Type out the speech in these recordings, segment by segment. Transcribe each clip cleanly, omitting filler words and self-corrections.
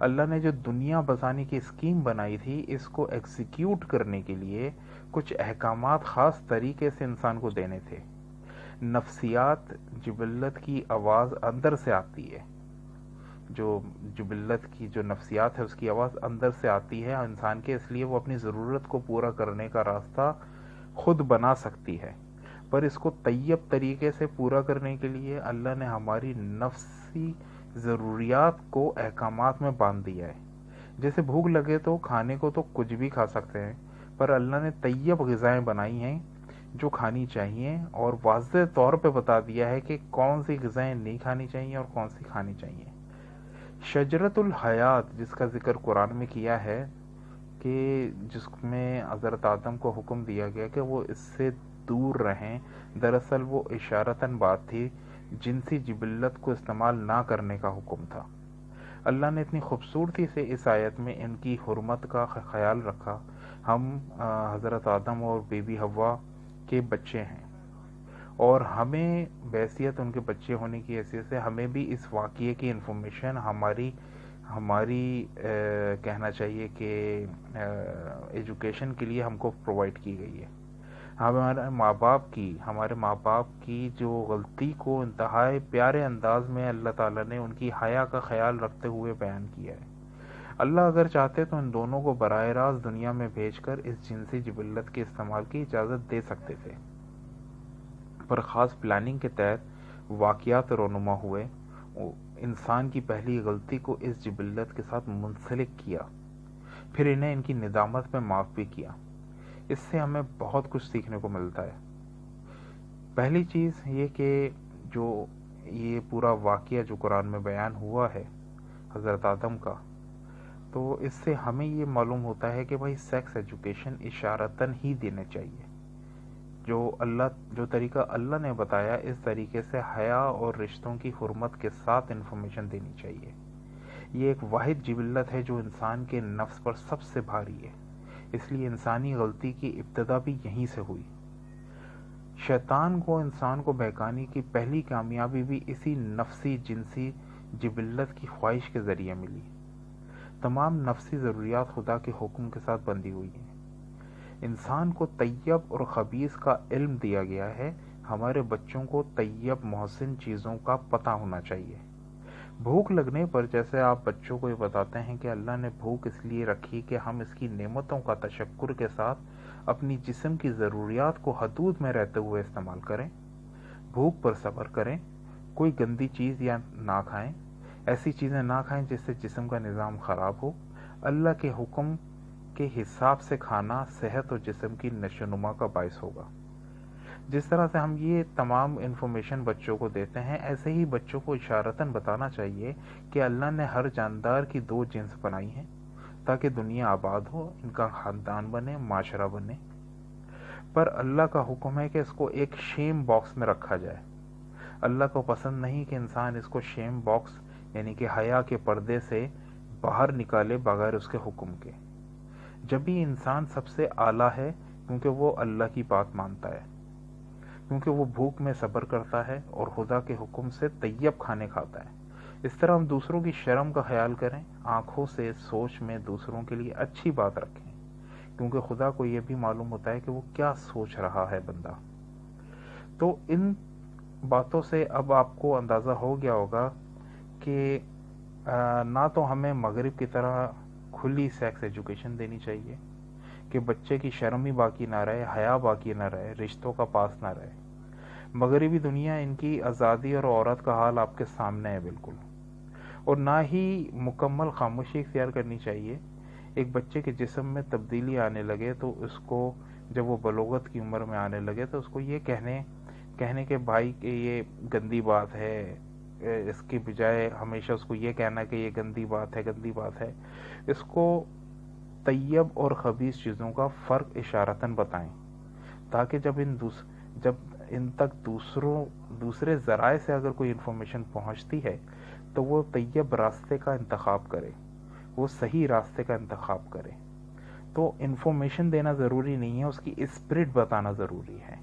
اللہ نے جو دنیا بسانے کی اسکیم بنائی تھی، اس کو ایگزیکیوٹ کرنے کے لیے کچھ احکامات خاص طریقے سے انسان کو دینے تھے۔ نفسیات، جبلت کی آواز اندر سے آتی ہے، جو جبلت کی جو نفسیات ہے اس کی آواز اندر سے آتی ہے انسان کے، اس لیے وہ اپنی ضرورت کو پورا کرنے کا راستہ خود بنا سکتی ہے۔ پر اس کو طیب طریقے سے پورا کرنے کے لیے اللہ نے ہماری نفسی ضروریات کو احکامات میں باندھ دیا ہے۔ جیسے بھوک لگے تو کھانے کو تو کچھ بھی کھا سکتے ہیں، پر اللہ نے طیب غذائیں بنائی ہیں جو کھانی چاہیے، اور واضح طور پہ بتا دیا ہے کہ کون سی غذائیں نہیں کھانی چاہیے اور کون سی کھانی چاہیے۔ شجرت الحیات جس کا ذکر قرآن میں کیا ہے، کہ جس میں حضرت آدم کو حکم دیا گیا کہ وہ اس سے دور رہیں، دراصل وہ اشارتاً بات تھی، جنسی جبلت کو استعمال نہ کرنے کا حکم تھا۔ اللہ نے اتنی خوبصورتی سے اس آیت میں ان کی حرمت کا خیال رکھا۔ ہم حضرت آدم اور بی بی حوا کے بچے ہیں، اور ہمیں بحیثیت ان کے بچے ہونے کی حیثیت سے ہمیں بھی اس واقعے کی انفارمیشن ہماری کہنا چاہیے کہ ایجوکیشن کے لیے ہم کو پرووائڈ کی گئی ہے۔ ہمارے ماں باپ کی جو غلطی کو انتہائی پیارے انداز میں اللہ تعالیٰ نے ان کی حیا کا خیال رکھتے ہوئے بیان کیا ہے۔ اللہ اگر چاہتے تو ان دونوں کو براہ راست دنیا میں بھیج کر اس جنسی جبلت کے استعمال کی اجازت دے سکتے تھے، پر خاص پلاننگ کے تحت واقعات رونما ہوئے، انسان کی پہلی غلطی کو اس جبلت کے ساتھ منسلک کیا، پھر انہیں ان کی ندامت میں معاف بھی کیا۔ اس سے ہمیں بہت کچھ سیکھنے کو ملتا ہے۔ پہلی چیز یہ کہ جو یہ پورا واقعہ جو قرآن میں بیان ہوا ہے حضرت آدم کا، تو اس سے ہمیں یہ معلوم ہوتا ہے کہ بھائی سیکس ایجوکیشن اشارتاً ہی دینے چاہیے۔ جو طریقہ اللہ نے بتایا اس طریقے سے حیا اور رشتوں کی حرمت کے ساتھ انفارمیشن دینی چاہیے۔ یہ ایک واحد جبلت ہے جو انسان کے نفس پر سب سے بھاری ہے، اس لیے انسانی غلطی کی ابتدا بھی یہیں سے ہوئی۔ شیطان کو انسان کو بہکانے کی پہلی کامیابی بھی اسی نفسی جنسی جبلت کی خواہش کے ذریعے ملی۔ تمام نفسی ضروریات خدا کے حکم کے ساتھ بندھی ہوئی ہیں۔ انسان کو طیب اور خبیث کا علم دیا گیا ہے۔ ہمارے بچوں کو طیب محسن چیزوں کا پتہ ہونا چاہیے۔ بھوک لگنے پر جیسے آپ بچوں کو یہ بتاتے ہیں کہ اللہ نے بھوک اس لیے رکھی کہ ہم اس کی نعمتوں کا تشکر کے ساتھ اپنی جسم کی ضروریات کو حدود میں رہتے ہوئے استعمال کریں، بھوک پر صبر کریں، کوئی گندی چیز یا نہ کھائیں، ایسی چیزیں نہ کھائیں جس سے جسم کا نظام خراب ہو۔ اللہ کے حکم کے حساب سے کھانا صحت اور جسم کی نشو و نما کا باعث ہوگا۔ جس طرح سے ہم یہ تمام انفارمیشن بچوں کو دیتے ہیں، ایسے ہی بچوں کو اشارتاً بتانا چاہیے کہ اللہ نے ہر جاندار کی دو جنس بنائی ہیں تاکہ دنیا آباد ہو، ان کا خاندان بنے، معاشرہ بنے۔ پر اللہ کا حکم ہے کہ اس کو ایک شیم باکس میں رکھا جائے۔ اللہ کو پسند نہیں کہ انسان اس کو شیم باکس یعنی کہ حیا کے پردے سے باہر نکالے بغیر اس کے حکم کے۔ جب بھی انسان سب سے اعلیٰ ہے کیونکہ وہ اللہ کی بات مانتا ہے، کیونکہ وہ بھوک میں صبر کرتا ہے اور خدا کے حکم سے طیب کھانے کھاتا ہے۔ اس طرح ہم دوسروں کی شرم کا خیال کریں، آنکھوں سے سوچ میں دوسروں کے لیے اچھی بات رکھیں، کیونکہ خدا کو یہ بھی معلوم ہوتا ہے کہ وہ کیا سوچ رہا ہے بندہ۔ تو ان باتوں سے اب آپ کو اندازہ ہو گیا ہوگا کہ نہ تو ہمیں مغرب کی طرح کھلی سیکس ایجوکیشن دینی چاہیے کہ بچے کی شرم ہی باقی نہ رہے، حیا باقی نہ رہے، رشتوں کا پاس نہ رہے۔ مغربی دنیا ان کی آزادی اور عورت کا حال آپ کے سامنے ہے بالکل، اور نہ ہی مکمل خاموشی اختیار کرنی چاہیے۔ ایک بچے کے جسم میں تبدیلی آنے لگے تو اس کو، جب وہ بلوغت کی عمر میں آنے لگے تو اس کو یہ کہنے کے بھائی کہ یہ گندی بات ہے، اس کے بجائے ہمیشہ اس کو یہ کہنا کہ یہ گندی بات ہے، اس کو طیب اور خبیث چیزوں کا فرق اشارتاً بتائیں، تاکہ جب ان تک دوسرے ذرائع سے اگر کوئی انفارمیشن پہنچتی ہے تو وہ طیب راستے کا انتخاب کرے، وہ صحیح راستے کا انتخاب کرے۔ تو انفارمیشن دینا ضروری نہیں ہے، اس کی اسپرٹ بتانا ضروری ہے،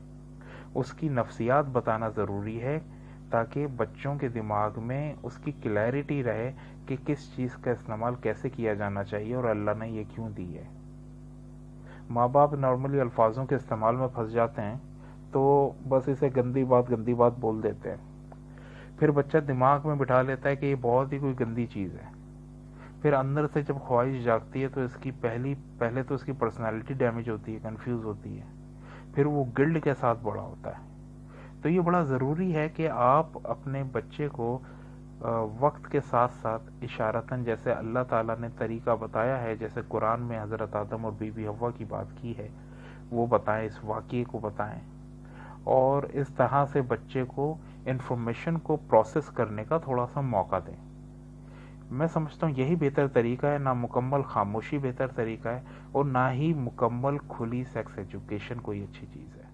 اس کی نفسیات بتانا ضروری ہے، تاکہ بچوں کے دماغ میں اس کی کلیئرٹی رہے کہ کس چیز کا استعمال کیسے کیا جانا چاہیے اور اللہ نے یہ کیوں دی ہے۔ ماں باپ نارملی الفاظوں کے استعمال میں پھنس جاتے ہیں تو بس اسے گندی بات بول دیتے ہیں، پھر بچہ دماغ میں بٹھا لیتا ہے کہ یہ بہت ہی کوئی گندی چیز ہے، پھر اندر سے جب خواہش جاگتی ہے تو اس کی پہلے تو اس کی پرسنالٹی ڈیمیج ہوتی ہے، کنفیوز ہوتی ہے، پھر وہ گلڈ کے ساتھ بڑا ہوتا ہے۔ تو یہ بڑا ضروری ہے کہ آپ اپنے بچے کو وقت کے ساتھ ساتھ اشارتاً، جیسے اللہ تعالیٰ نے طریقہ بتایا ہے، جیسے قرآن میں حضرت آدم اور بی بی حوا کی بات کی ہے، وہ بتائیں، اس واقعے کو بتائیں، اور اس طرح سے بچے کو انفارمیشن کو پروسیس کرنے کا تھوڑا سا موقع دیں۔ میں سمجھتا ہوں یہی بہتر طریقہ ہے، نہ مکمل خاموشی بہتر طریقہ ہے اور نہ ہی مکمل کھلی سیکس ایجوکیشن کوئی اچھی چیز ہے۔